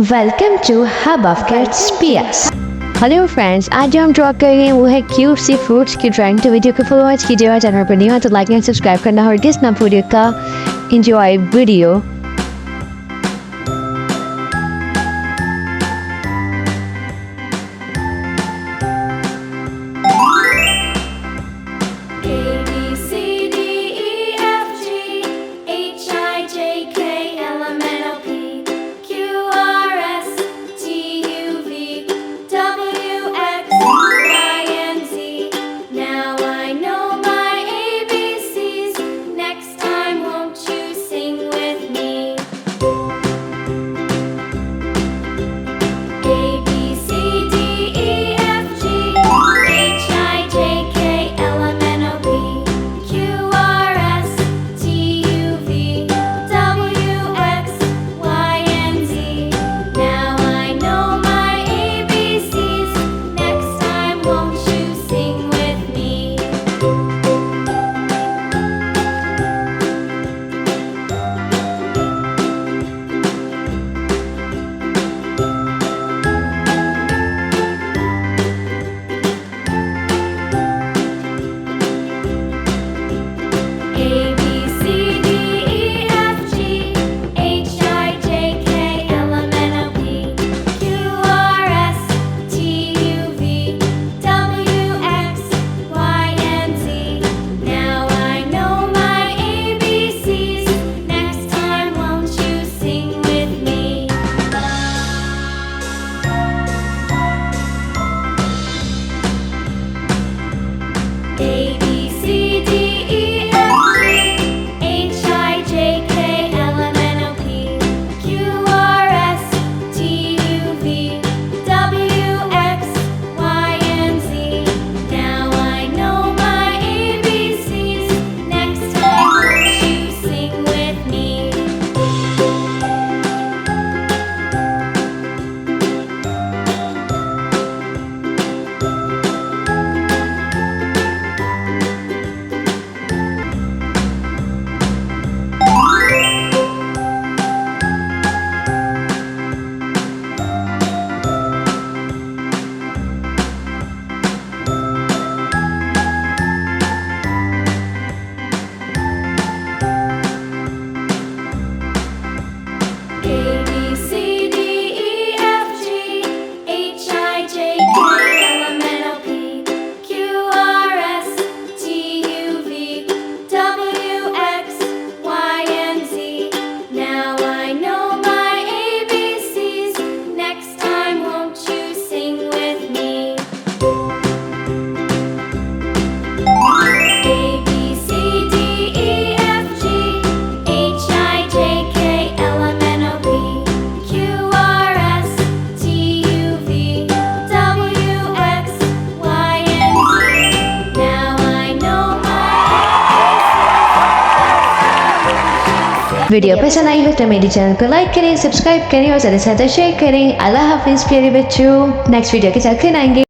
Welcome to Hub of Kids PS. Hello friends, आज जो हम ड्रॉ करेंगे वो है क्यूट सी फ्रूट्स की ड्राइंग। तो वीडियो को फॉलो वॉच कीजिएगा, चैनल पर नहीं हो तो लाइक एंड सब्सक्राइब करना और किस ना वीडियो का एंजॉय वीडियो। वीडियो पसंद आई हो तो मेरे चैनल को लाइक करें, सब्सक्राइब करें और ज़्यादा से ज़्यादा शेयर करें। अल्लाह हाफिज़ प्यारे बच्चों, नेक्स्ट वीडियो के साथ फिर आएंगे।